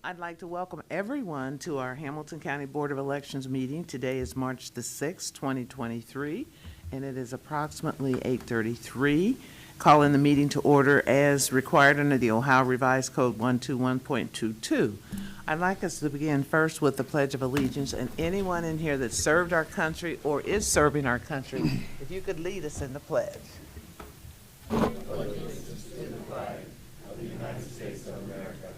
I'd like to welcome everyone to our Hamilton County Board of Elections meeting. Today is March the 6th, 2023, and it is approximately 8:33. Calling the meeting to order as required under the Ohio Revised Code 121.22. I'd like us to begin first with the Pledge of Allegiance, and anyone in here that served our country or is serving our country, if you could lead us in the pledge. Allegiance to the flag of the United States of America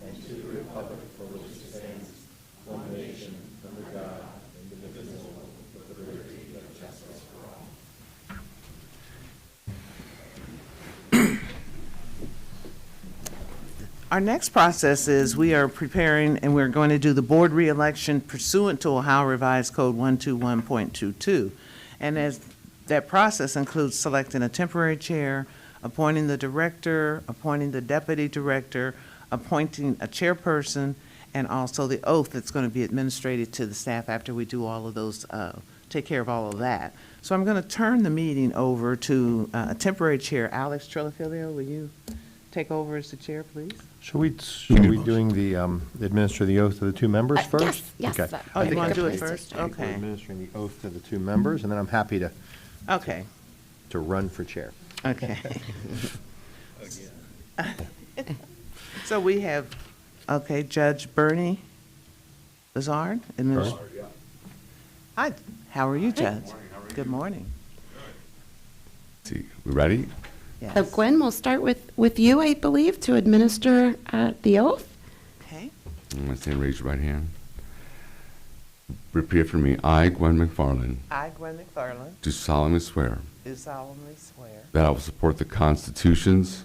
and to the republic for which it stands, one nation, under God, indivisible, with liberty and justice for all. Our next process is we are preparing and we're going to do the board re-election pursuant to Ohio Revised Code 121.22. And as that process includes selecting a temporary chair, appointing the director, appointing the deputy director, appointing a chairperson, and also the oath that's going to be administrated to the staff after we do all of those, take care of all of that. So I'm going to turn the meeting over to a temporary chair. Alex Trillifilio, will you take over as the chair, please? Should we doing the administer the oath to the two members first? Yes. Okay. Oh, you want to do it Please first? start. We're Okay. administering the oath to the two members, and then I'm happy Okay. to run for chair. Okay. So we have, okay, Judge Bernie Lazard. Hi, how are you, Judge? Good morning. See, we ready? So Yes. Gwen, we'll start with you, I believe, to administer the oath. Okay. I'm going to say raise your right hand. Repeat after me. I, Gwen McFarland, I, Gwen McFarland, do solemnly swear do solemnly swear that I will support the constitutions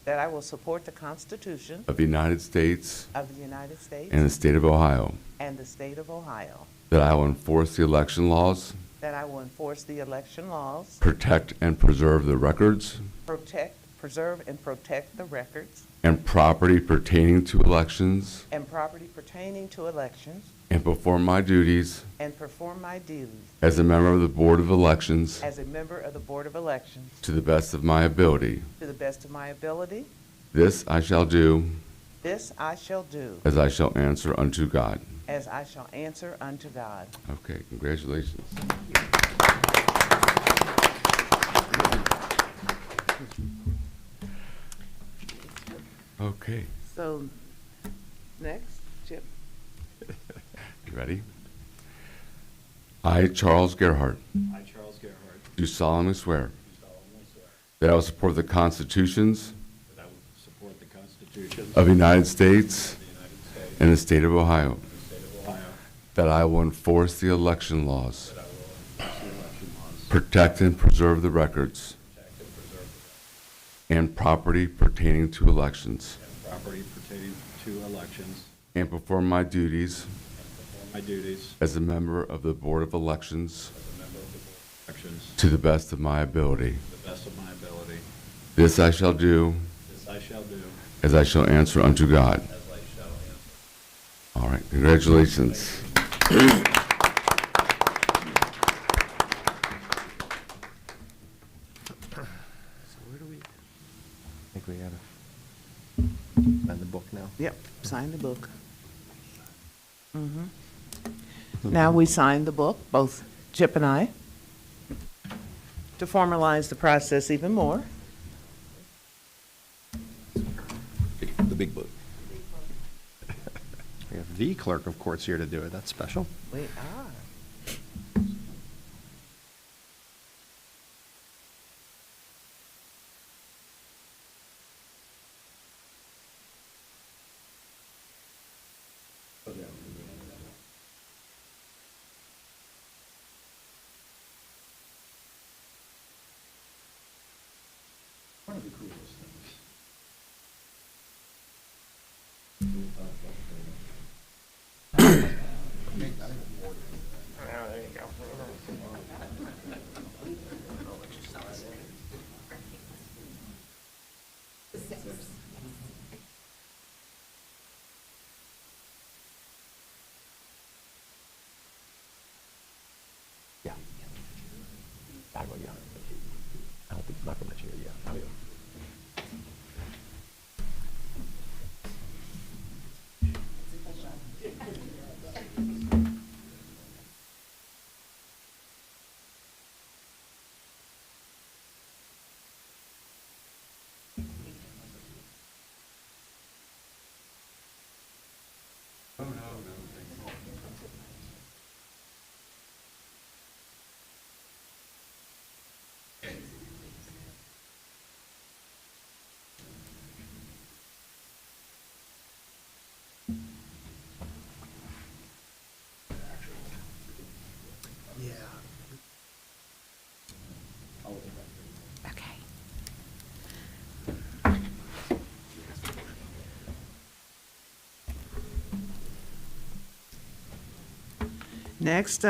that I will support the Constitution of the United States of the United States and the state of Ohio, and the state of Ohio, that I will enforce the election laws, that I will enforce the election laws, protect and preserve the records preserve and protect the records and property pertaining to elections, and property pertaining to elections, and perform my duties and perform my duties as a member of the Board of Elections as a member of the Board of Elections to the best of my ability. to the best of my ability. This I shall do This I shall do, as I shall answer unto God. as I shall answer unto God. Okay, congratulations. Okay, So, next, Chip. you ready? I, Charles Gerhardt, I, Charles Gerhardt, do solemnly swear do solemnly swear that I will support the constitutions that I will support the Constitution of the United States of the United States and the state of Ohio, and the state of Ohio, that I will enforce the election laws, that I will enforce the election laws, protect and preserve the records protect and preserve and property pertaining to elections, the property pertaining to elections, and perform my duties and perform my duties as a member of the Board of Elections as a member of the Board of Elections to the best of my ability. to the best of my ability. This I shall do This I shall do as I shall answer unto God. as I shall answer. All right, congratulations. So where do we? I think we gotta sign the book now. Yep, sign the book. Now we sign the book, both Chip and I, to formalize the process even more. The big book. We have the clerk of courts here to do it. That's special. We are. One of the coolest things. Yeah. I will, yeah. I don't think, not from the chair, yeah. I will. Next,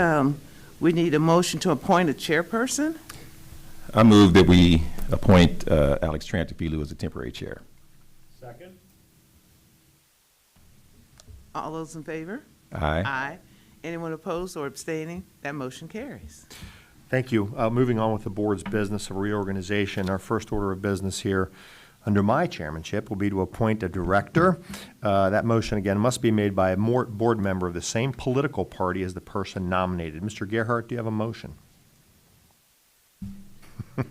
we need a motion to appoint a chairperson. I move that we appoint Alex Trantafilu as the temporary chair. Second? All those in favor? Aye. Aye. Anyone opposed or abstaining? That motion carries. Thank you. Moving on with the board's business of reorganization, our first order of business here under my chairmanship will be to appoint a director. That motion, again, must be made by a board member of the same political party as the person nominated. Mr. Gerhardt, do you have a motion? I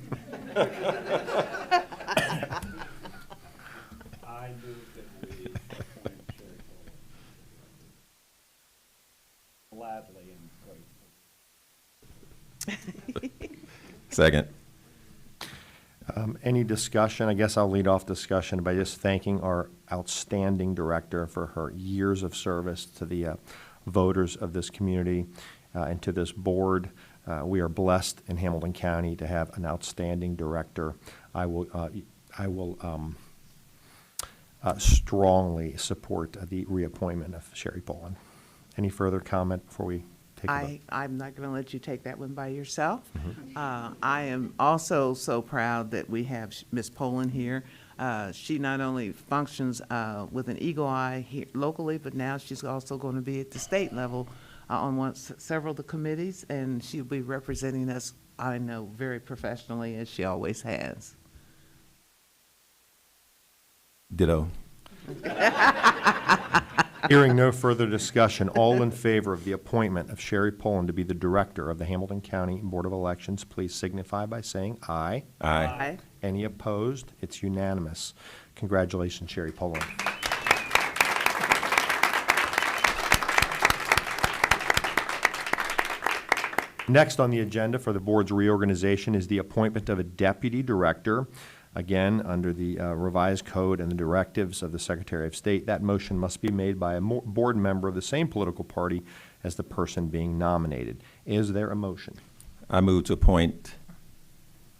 move that we appoint Sherry Fuller. Gladly and gratefully. Second. Any discussion? I guess I'll lead off discussion by just thanking our outstanding director for her years of service to the voters of this community and to this board. We are blessed in Hamilton County to have an outstanding director. I will strongly support the reappointment of Sherry Pullen. Any further comment before we take a vote? I'm not going to let you take that one by yourself. I am also so proud that we have Ms. Poland here. She not only functions with an eagle eye here locally, but now she's also going to be at the state level on several of the committees, and she'll be representing us, I know, very professionally, as she always has. Ditto. Hearing no further discussion, all in favor of the appointment of Sherry Pullen to be the director of the Hamilton County Board of Elections, please signify by saying aye. Aye. Any opposed? It's unanimous. Congratulations, Sherry Pullen. Next on the agenda for the board's reorganization is the appointment of a deputy director. Again, under the revised code and the directives of the Secretary of State, that motion must be made by a board member of the same political party as the person being nominated. Is there a motion? I move to appoint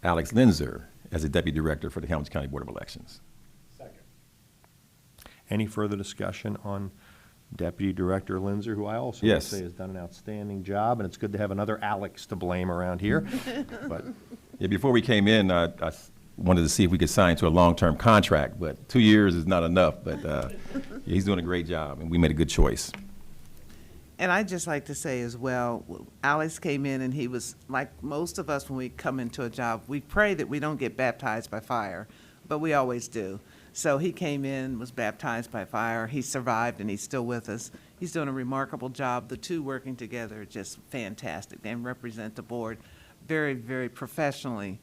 Alex Linzer as the deputy director for the Hamilton County Board of Elections. Second. Any further discussion on Deputy Director Linzer, who I also would Yes. say has done an outstanding job, and it's good to have another Alex to blame around here. But Yeah, before we came in, I wanted to see if we could sign to a long-term contract, but 2 years is not enough. But yeah, he's doing a great job, and we made a good choice. And I'd just like to say as well, Alex came in and he was, like most of us when we come into a job, we pray that we don't get baptized by fire, but we always do. So he came in, was baptized by fire, he survived, and he's still with us. He's doing a remarkable job. The two working together are just fantastic and represent the board very, very professionally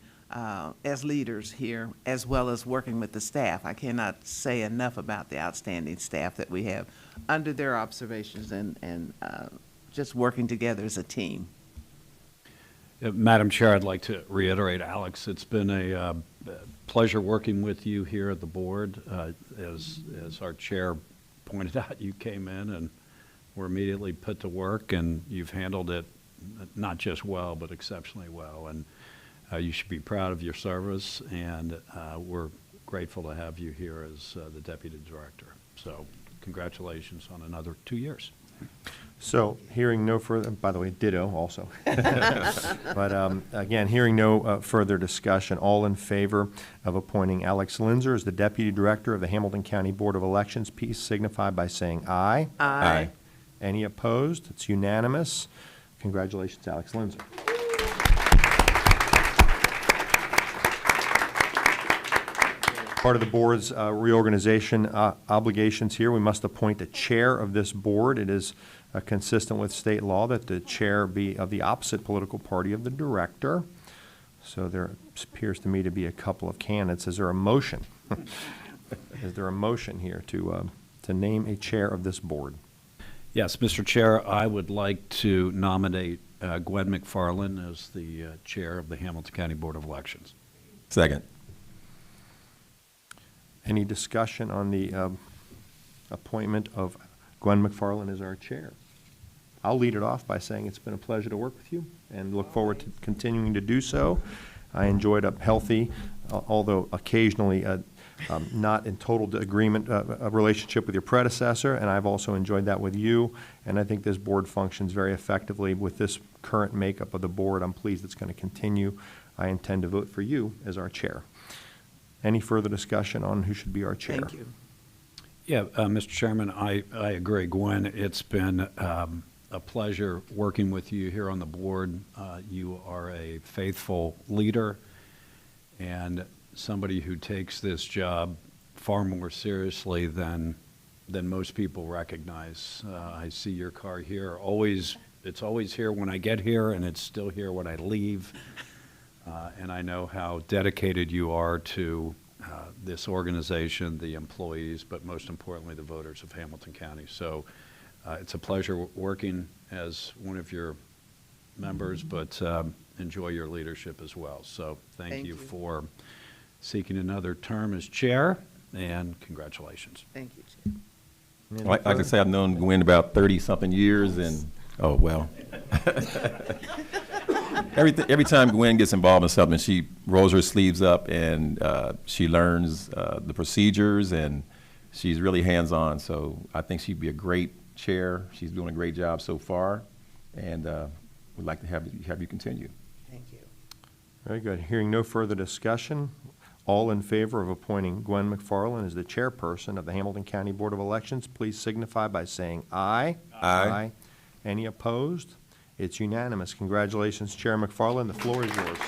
as leaders here, as well as working with the staff. I cannot say enough about the outstanding staff that we have under their observations and just working together as a team. Madam Chair, I'd like to reiterate, Alex, it's been a pleasure working with you here at the board. As our chair pointed out, you came in and were immediately put to work, and you've handled it not just well, but exceptionally well. And you should be proud of your service, and we're grateful to have you here as the deputy director. So congratulations on another 2 years. so, hearing no further, by the way, ditto also. But again, hearing no further discussion, all in favor of appointing Alex Linzer as the Deputy Director of the Hamilton County Board of Elections, please signify by saying aye. Aye. Any opposed? It's unanimous. Congratulations, Alex Linzer. Part of the board's reorganization obligations here, we must appoint a chair of this board. It is consistent with state law that the chair be of the opposite political party of the director. So there appears to me to be a couple of candidates. Is there a motion? Is there a motion here to name a chair of this board? Yes, Mr. Chair, I would like to nominate Gwen McFarland as the chair of the Hamilton County Board of Elections. Second. Any discussion on the appointment of Gwen McFarland as our chair? I'll lead it off by saying it's been a pleasure to work with you and look forward to continuing to do so. I enjoyed a healthy, although occasionally not in total agreement, a relationship with your predecessor, and I've also enjoyed that with you. And I think this board functions very effectively with this current makeup of the board. I'm pleased it's going to continue. I intend to vote for you as our chair. Any further discussion on who should be our chair? Thank you. Yeah, Mr. Chairman, I agree. Gwen, it's been a pleasure working with you here on the board. You are a faithful leader and somebody who takes this job far more seriously than most people recognize. I see your car here. It's always here when I get here, and it's still here when I leave. And I know how dedicated you are to this organization, the employees, but most importantly, the voters of Hamilton County. So it's a pleasure working as one of your members, but enjoy your leadership as well. So thank you for seeking another term as chair, and congratulations. Thank you, Chair. Like I say, I've known Gwen about 30-something years, and, oh, well. Every time Gwen gets involved in something, she rolls her sleeves up, and she learns the procedures, and she's really hands-on. So I think she'd be a great chair. She's doing a great job so far, and we'd like to have you continue. Thank you. Very good. Hearing no further discussion, all in favor of appointing Gwen McFarland as the chairperson of the Hamilton County Board of Elections, please signify by saying aye. Aye. Any opposed? It's unanimous. Congratulations, Chair McFarland. The floor is yours.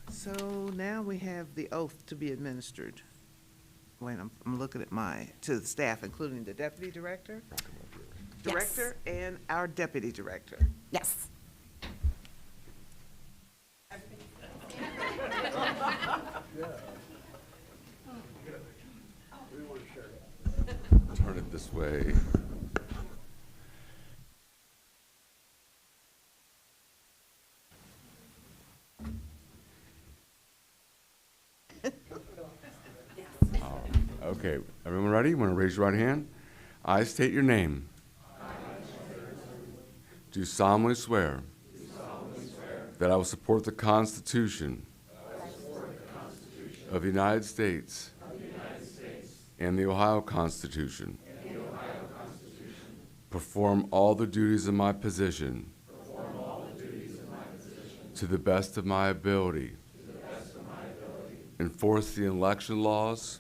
So now we have the oath to be administered. Wait, I'm looking at to the staff, including the deputy director? Yes. Director and our deputy director. Yes. Turn it this way. Okay, everyone ready? Want to raise your right hand? I state your name. Do solemnly swear that I will support the Constitution of the United States and the Ohio Constitution, perform all the duties of my position to the best of my ability, enforce the election laws,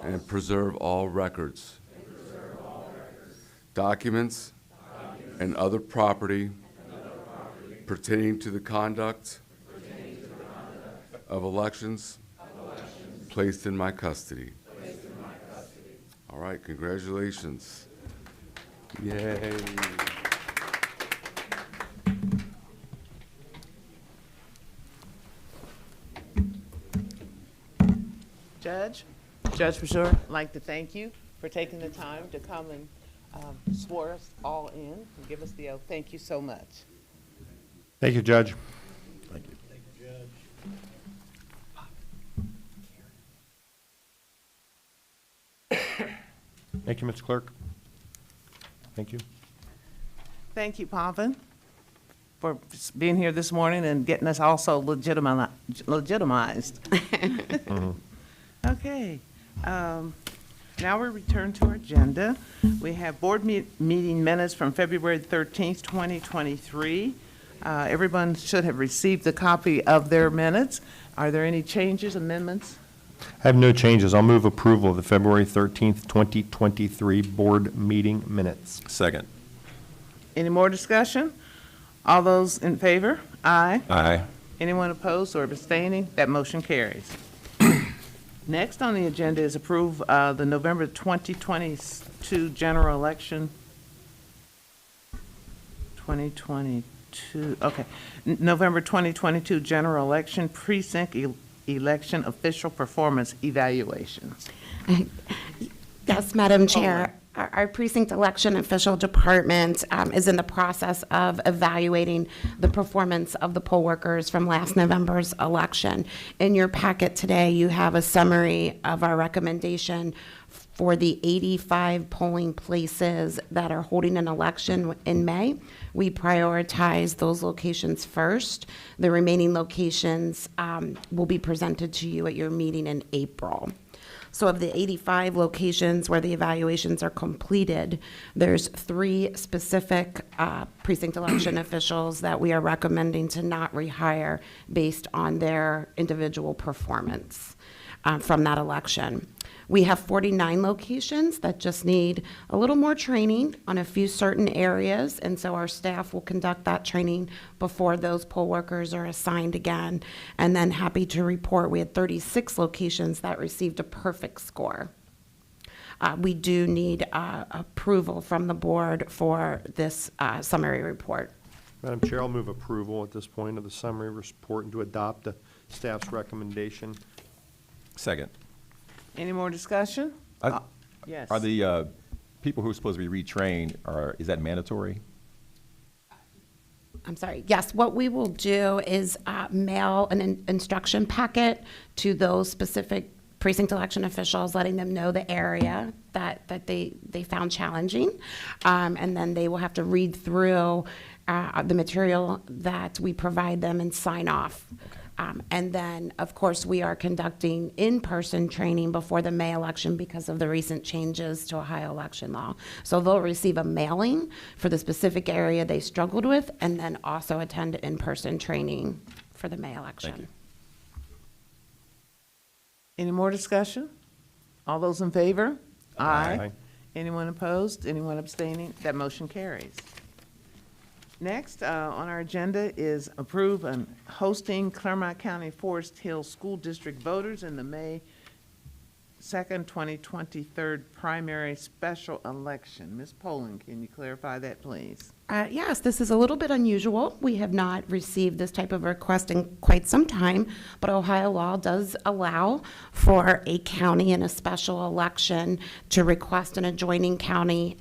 and preserve all records, documents, and other property pertaining to the conduct of elections placed in my custody. All right, congratulations. Yay. Judge Bashir, I'd like to thank you for taking the time to come and swear us all in and give us the oath. Thank you so much. Thank you, Judge. Thank you. Thank you, Mr. Clerk. Thank you. Thank you, Pavan, for being here this morning and getting us also legitimized. Okay. Now we return to our agenda. We have board meeting minutes from February 13th, 2023. Everyone should have received a copy of their minutes. Are there any changes, amendments? I have no changes. I'll move approval of the February 13th, 2023 board meeting minutes. Second. Any more discussion? All those in favor? Aye. Aye. Anyone opposed or abstaining? That motion carries. Next on the agenda is approve the November 2022 general election. 2022, okay. November 2022 general election precinct election official performance evaluation. Yes, Madam Chair. Our precinct election official department is in the process of evaluating the performance of the poll workers from last November's election. In your packet today, you have a summary of our recommendation For the 85 polling places that are holding an election in May, we prioritize those locations first. The remaining locations will be presented to you at your meeting in April. So of the 85 locations where the evaluations are completed, there's 3 specific precinct election officials that we are recommending to not rehire based on their individual performance from that election. We have 49 locations that just need a little more training on a few certain areas, and so our staff will conduct that training before those poll workers are assigned again. And then happy to report we had 36 locations that received a perfect score. We do need approval from the board for this summary report. Madam Chair, I'll move approval at this point of the summary report and to adopt the staff's recommendation. Second. Any more discussion? Yes. Are the people who are supposed to be retrained, is that mandatory? I'm sorry, yes, what we will do is mail an instruction packet to those specific precinct election officials, letting them know the area that they found challenging. And then they will have to read through the material that we provide them and sign off. And then, of course, we are conducting in-person training before the May election because of the recent changes to Ohio election law. So they'll receive a mailing for the specific area they struggled with, and then also attend in-person training for the May election. Any more discussion? All those in favor? Aye. Anyone opposed? Anyone abstaining? That motion carries. Next on our agenda is approve and hosting Clermont County Forest Hills School District voters in the May 2nd, 2023 primary special election. Ms. Poland, can you clarify that, please? Yes, this is a little bit unusual. We have not received this type of request in quite some time, but Ohio law does allow for a county in a special election to request an adjoining county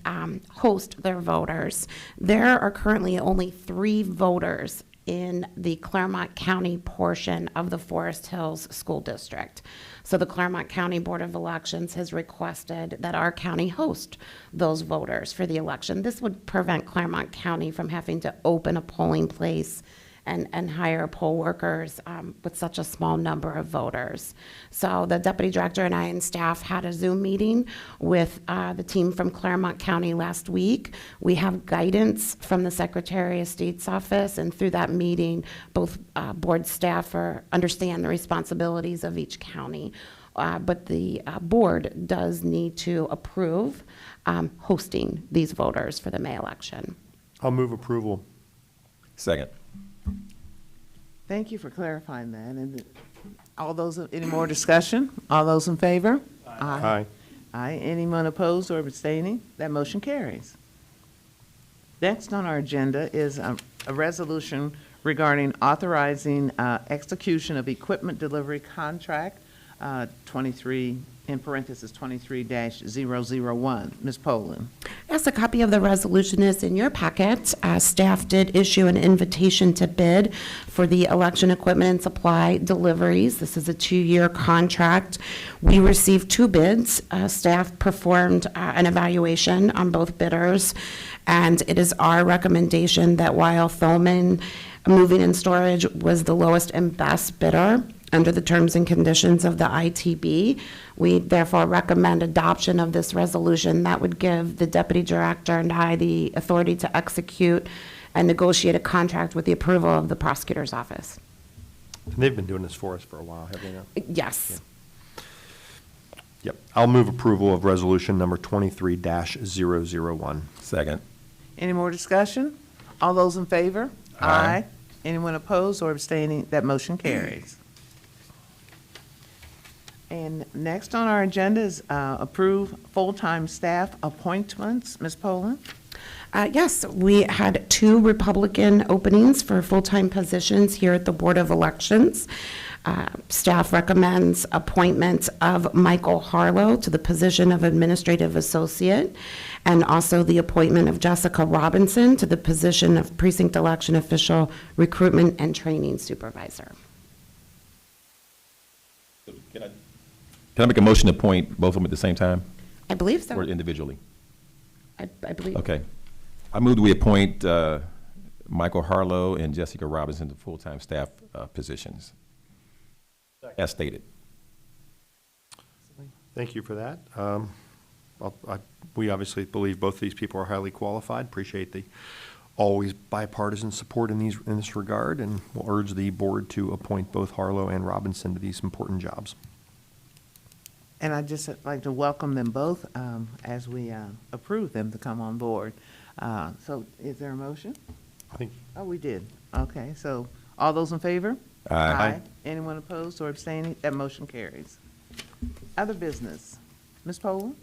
host their voters. There are currently only 3 voters in the Clermont County portion of the Forest Hills School District. So the Clermont County Board of Elections has requested that our county host those voters for the election. This would prevent Clermont County from having to open a polling place and hire poll workers with such a small number of voters. So the deputy director and I and staff had a Zoom meeting with the team from Clermont County last week. We have guidance from the Secretary of State's office, and through that meeting, both board staff understand the responsibilities of each county. But the board does need to approve hosting these voters for the May election. I'll move approval. Second. Thank you for clarifying that. And all those, any more discussion? All those in favor? Aye. Aye. Anyone opposed or abstaining? That motion carries. Next on our agenda is a resolution regarding authorizing execution of equipment delivery contract 23, in parentheses, 23-001. Ms. Poland. Yes, a copy of the resolution is in your packet. Staff did issue an invitation to bid for the election equipment and supply deliveries. This is a 2-year contract. We received 2 bids. Staff performed an evaluation on both bidders, and it is our recommendation that while Thoman Moving and Storage was the lowest and best bidder under the terms and conditions of the ITB, we therefore recommend adoption of this resolution that would give the deputy director and I the authority to execute and negotiate a contract with the approval of the prosecutor's office. And they've been doing this for us for a while, haven't they not? Yes. Yep. I'll move approval of resolution number 23-001. Second. Any more discussion? All those in favor? Aye. Anyone opposed or abstaining? That motion carries. And next on our agenda is approve full-time staff appointments. Ms. Poland? Yes, we had 2 Republican openings for full-time positions here at the Board of Elections. Staff recommends appointment of Michael Harlow to the position of Administrative Associate, and also the appointment of Jessica Robinson to the position of Precinct Election Official, Recruitment and Training Supervisor. Can I make a motion to appoint both of them at the same time? I believe so. or individually? I believe. Okay. I move that we appoint Michael Harlow and Jessica Robinson to full-time staff positions, as stated. Thank you for that. We obviously believe both these people are highly qualified. Appreciate the always bipartisan support in this regard, and we'll urge the board to appoint both Harlow and Robinson to these important jobs. And I'd just like to welcome them both as we approve them to come on board. So is there a motion? I think Oh, we did. Okay, so all those in favor? Aye. Anyone opposed or abstaining? That motion carries. Other business. Ms. Poland?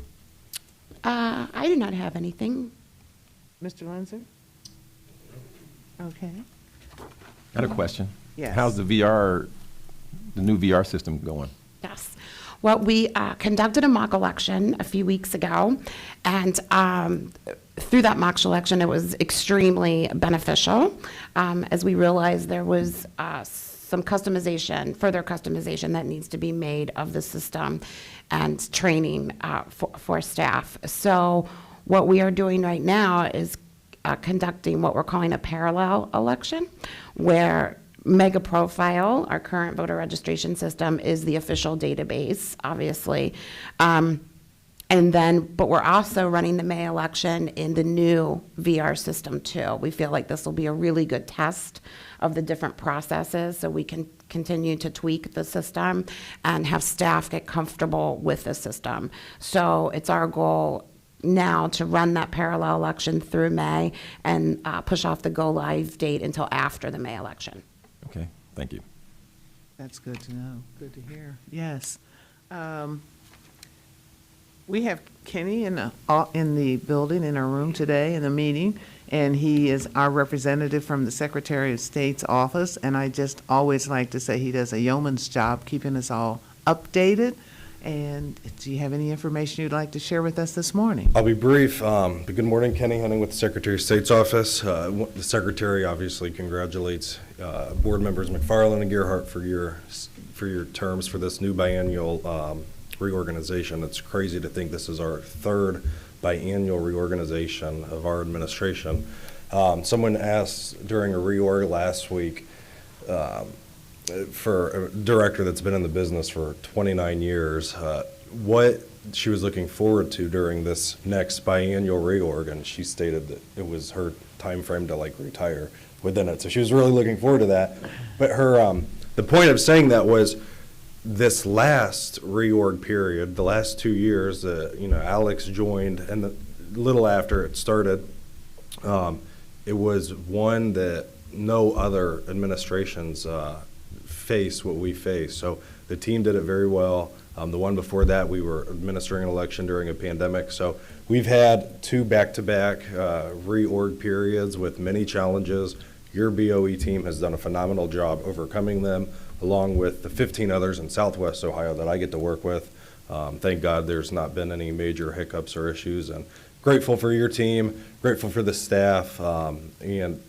I do not have anything. Mr. Lindsay? Okay. I had a question. Yes. How's the new VR system going? Yes. Well, we conducted a mock election a few weeks ago, and through that mock election, it was extremely beneficial, as we realized there was some customization, further customization that needs to be made of the system and training for staff. So what we are doing right now is conducting what we're calling a parallel election, where Mega Profile, our current voter registration system, is the official database, obviously. But we're also running the May election in the new VR system too. We feel like this will be a really good test of the different processes, so we can continue to tweak the system and have staff get comfortable with the system. So it's our goal now to run that parallel election through May and push off the go-live date until after the May election. Okay, thank you. That's good to know. Good to hear. Yes. We have Kenny in the building, in our room today, in the meeting, and he is our representative from the Secretary of State's office, and I just always like to say he does a yeoman's job keeping us all updated. And do you have any information you'd like to share with us this morning? I'll be brief. Good morning, Kenny Henning with the Secretary of State's office. The Secretary obviously congratulates board members McFarland and Gerhart for your terms for this new biannual reorganization. It's crazy to think this is our third biannual reorganization of our administration. Someone asked during a reorg last week for a director that's been in the business for 29 years, what she was looking forward to during this next biannual reorg, and she stated that it was her time frame to retire within it. So she was really looking forward to that. But her, the point of saying that was this last reorg period, the last 2 years, Alex joined, and the little after it started, it was one that no other administrations face what we face. So the team did it very well. The one before that, we were administering an election during a pandemic. So we've had 2 back-to-back reorg periods with many challenges. Your BOE team has done a phenomenal job overcoming them, along with the 15 others in Southwest Ohio that I get to work with. Thank God there's not been any major hiccups or issues, and grateful for your team, grateful for the staff, and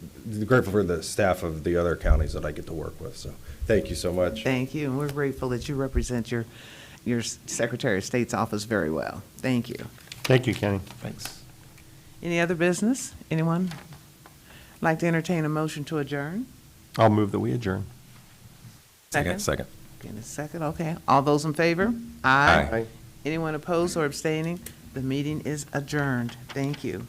grateful for the staff of the other counties that I get to work with. So thank you so much. Thank you, and we're grateful that you represent your Secretary of State's office very well. Thank you. Thank you, Kenny. Thanks. Any other business? Anyone like to entertain a motion to adjourn? I'll move that we adjourn. Second. In a second, okay. All those in favor? Aye. Anyone opposed or abstaining? The meeting is adjourned. Thank you.